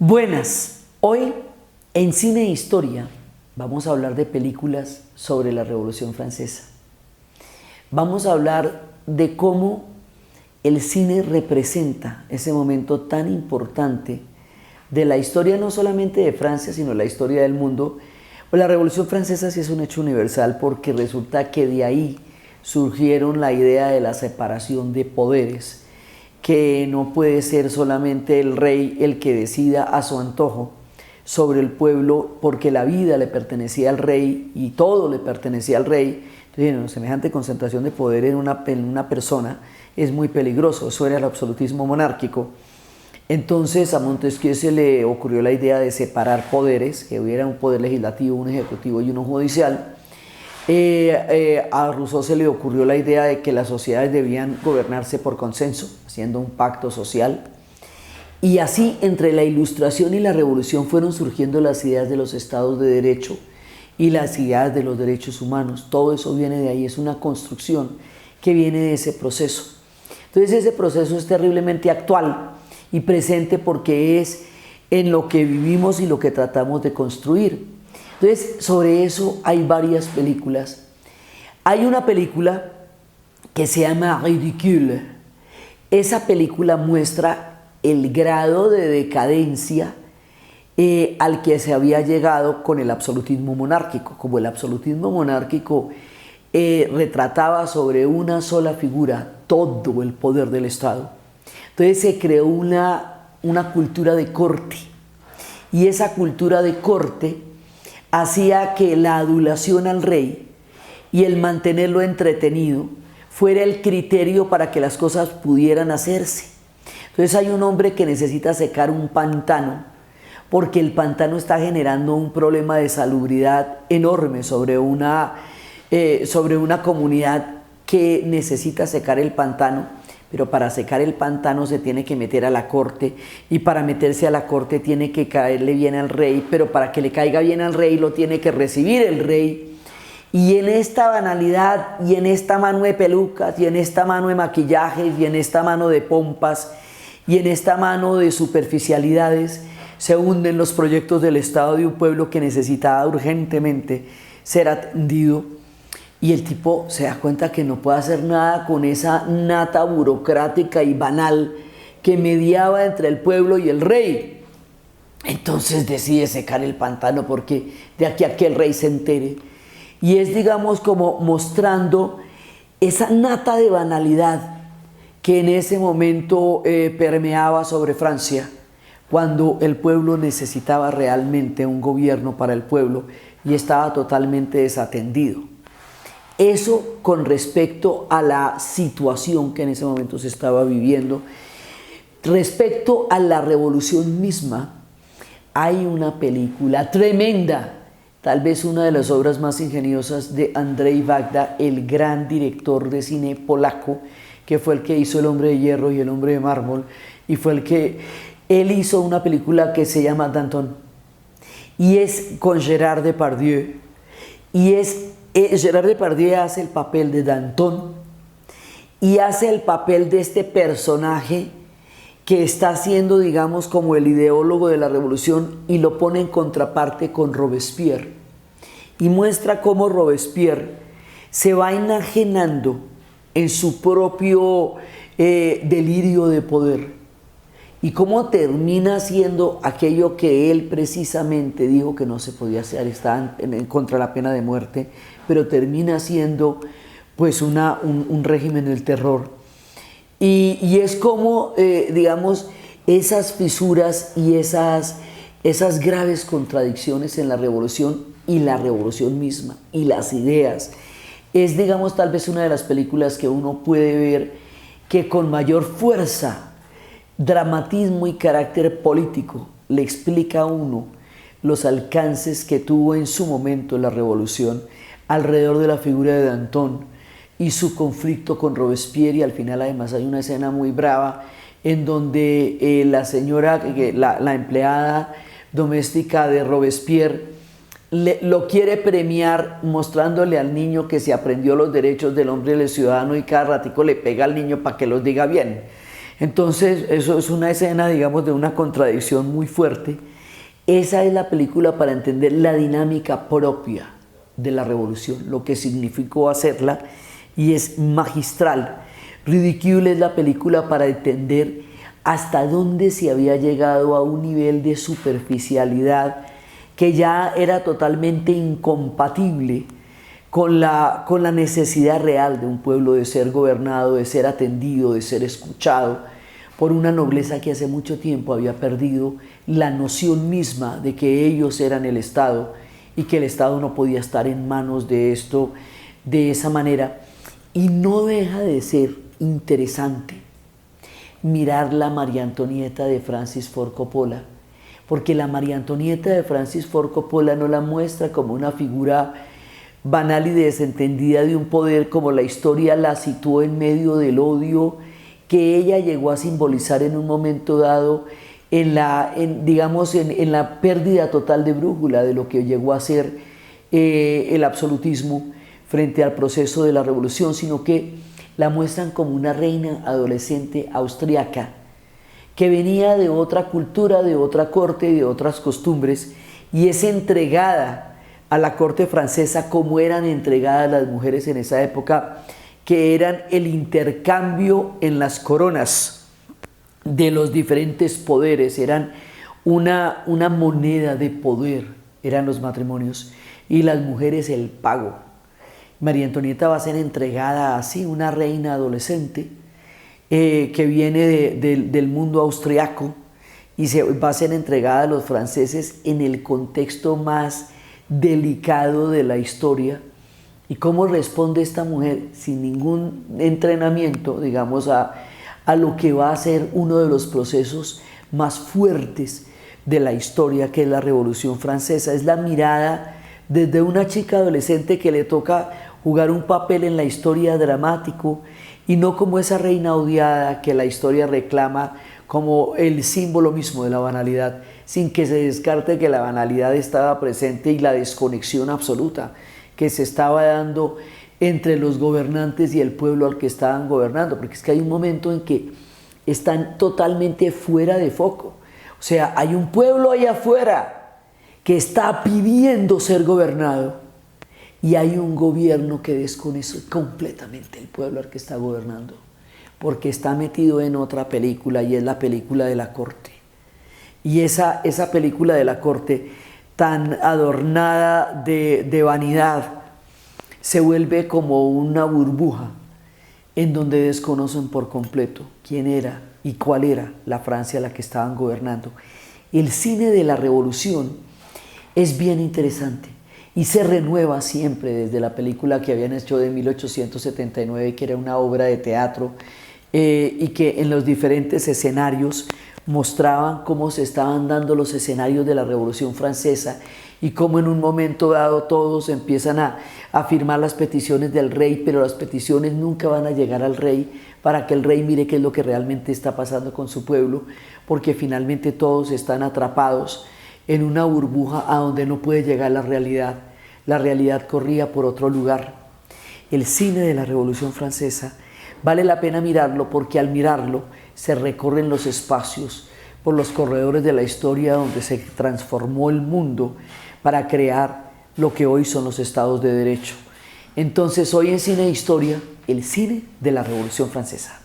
Buenas, hoy en Cine e Historia vamos a hablar de películas sobre la Revolución Francesa. Vamos a hablar de cómo el cine representa ese momento tan importante de la historia no solamente de Francia, sino la historia del mundo. La Revolución Francesa sí es un hecho universal porque resulta que de ahí surgieron la idea de la separación de poderes, que no puede ser solamente el rey el que decida a su antojo sobre el pueblo, porque la vida le pertenecía al rey y todo le pertenecía al rey. Entonces, semejante concentración de poder en una persona es muy peligroso. Eso era el absolutismo monárquico. Entonces a Montesquieu se le ocurrió la idea de separar poderes, que hubiera un poder legislativo, un ejecutivo y uno judicial. A Rousseau se le ocurrió la idea de que las sociedades debían gobernarse por consenso, haciendo un pacto social. Y así, entre la Ilustración y la Revolución, fueron surgiendo las ideas de los estados de derecho y las ideas de los derechos humanos. Todo eso viene de ahí, es una construcción que viene de ese proceso. Entonces ese proceso es terriblemente actual y presente porque es en lo que vivimos y lo que tratamos de construir. Entonces, sobre eso hay varias películas. Hay una película que se llama Ridicule. Esa película muestra el grado de decadencia al que se había llegado con el absolutismo monárquico. Como el absolutismo monárquico retrataba sobre una sola figura todo el poder del Estado. Entonces se creó una cultura de corte. Y esa cultura de corte hacía que la adulación al rey y el mantenerlo entretenido fuera el criterio para que las cosas pudieran hacerse. Entonces hay un hombre que necesita secar un pantano porque el pantano está generando un problema de salubridad enorme sobre una comunidad que necesita secar el pantano. Pero para secar el pantano se tiene que meter a la corte, y para meterse a la corte tiene que caerle bien al rey, pero para que le caiga bien al rey lo tiene que recibir el rey. Y en esta banalidad, y en esta mano de pelucas, y en esta mano de maquillajes, y en esta mano de pompas, y en esta mano de superficialidades, se hunden los proyectos del Estado de un pueblo que necesitaba urgentemente ser atendido. Y el tipo se da cuenta que no puede hacer nada con esa nata burocrática y banal que mediaba entre el pueblo y el rey. Entonces decide secar el pantano porque de aquí a que el rey se entere. Y es, digamos, como mostrando esa nata de banalidad que en ese momento permeaba sobre Francia, cuando el pueblo necesitaba realmente un gobierno para el pueblo y estaba totalmente desatendido. Eso con respecto a la situación que en ese momento se estaba viviendo. Respecto a la revolución misma, hay una película tremenda, tal vez una de las obras más ingeniosas de Andrzej Wajda, el gran director de cine polaco, que fue el que hizo El hombre de hierro y El hombre de mármol, y él hizo una película que se llama Danton, y es con Gérard Depardieu, y Gérard Depardieu hace el papel de Danton y hace el papel de este personaje que está siendo, digamos, como el ideólogo de la revolución, y lo pone en contraparte con Robespierre y muestra cómo Robespierre se va enajenando en su propio delirio de poder y cómo termina haciendo aquello que él precisamente dijo que no se podía hacer, estaba contra la pena de muerte, pero termina siendo pues un régimen del terror. Y es como, digamos, esas fisuras y esas graves contradicciones en la revolución y la revolución misma y las ideas. Es, digamos, tal vez una de las películas que uno puede ver que con mayor fuerza, dramatismo y carácter político le explica a uno los alcances que tuvo en su momento la revolución alrededor de la figura de Danton y su conflicto con Robespierre. Y al final además hay una escena muy brava en donde la señora, la empleada doméstica de Robespierre, lo quiere premiar mostrándole al niño que se aprendió los derechos del hombre y del ciudadano, y cada ratico le pega al niño para que los diga bien. Entonces, eso es una escena, digamos, de una contradicción muy fuerte. Esa es la película para entender la dinámica propia de la revolución, lo que significó hacerla, y es magistral. Ridicule es la película para entender hasta dónde se había llegado a un nivel de superficialidad que ya era totalmente incompatible con la necesidad real de un pueblo de ser gobernado, de ser atendido, de ser escuchado por una nobleza que hace mucho tiempo había perdido la noción misma de que ellos eran el Estado y que el Estado no podía estar en manos de esto de esa manera. Y no deja de ser interesante mirar la María Antonieta de Francis Ford Coppola, porque la María Antonieta de Francis Ford Coppola no la muestra como una figura banal y desentendida de un poder, como la historia la situó en medio del odio que ella llegó a simbolizar en un momento dado en la pérdida total de brújula de lo que llegó a ser el absolutismo frente al proceso de la revolución, sino que la muestran como una reina adolescente austriaca que venía de otra cultura, de otra corte, de otras costumbres, y es entregada a la corte francesa como eran entregadas las mujeres en esa época, que eran el intercambio en las coronas de los diferentes poderes, eran una moneda de poder, eran los matrimonios, y las mujeres el pago. María Antonieta va a ser entregada así, una reina adolescente que viene del mundo austriaco, y va a ser entregada a los franceses en el contexto más delicado de la historia. ¿Y cómo responde esta mujer sin ningún entrenamiento, digamos, a lo que va a ser uno de los procesos más fuertes de la historia, que es la Revolución Francesa? Es la mirada desde una chica adolescente que le toca jugar un papel en la historia dramático, y no como esa reina odiada que la historia reclama como el símbolo mismo de la banalidad, sin que se descarte que la banalidad estaba presente y la desconexión absoluta que se estaba dando entre los gobernantes y el pueblo al que estaban gobernando, porque es que hay un momento en que están totalmente fuera de foco. O sea, hay un pueblo allá afuera que está pidiendo ser gobernado, y hay un gobierno que desconoce completamente el pueblo al que está gobernando, porque está metido en otra película, y es la película de la corte. Y esa película de la corte, tan adornada de vanidad, se vuelve como una burbuja en donde desconocen por completo quién era y cuál era la Francia a la que estaban gobernando. El cine de la revolución es bien interesante y se renueva siempre, desde la película que habían hecho de 1879, que era una obra de teatro, y que en los diferentes escenarios mostraban cómo se estaban dando los escenarios de la Revolución Francesa, y cómo en un momento dado todos empiezan a firmar las peticiones del rey, pero las peticiones nunca van a llegar al rey para que el rey mire qué es lo que realmente está pasando con su pueblo, porque finalmente todos están atrapados en una burbuja a donde no puede llegar la realidad. La realidad corría por otro lugar. El cine de la Revolución Francesa vale la pena mirarlo, porque al mirarlo se recorren los espacios por los corredores de la historia donde se transformó el mundo para crear lo que hoy son los estados de derecho. Entonces, hoy en Cine e Historia, el cine de la Revolución Francesa.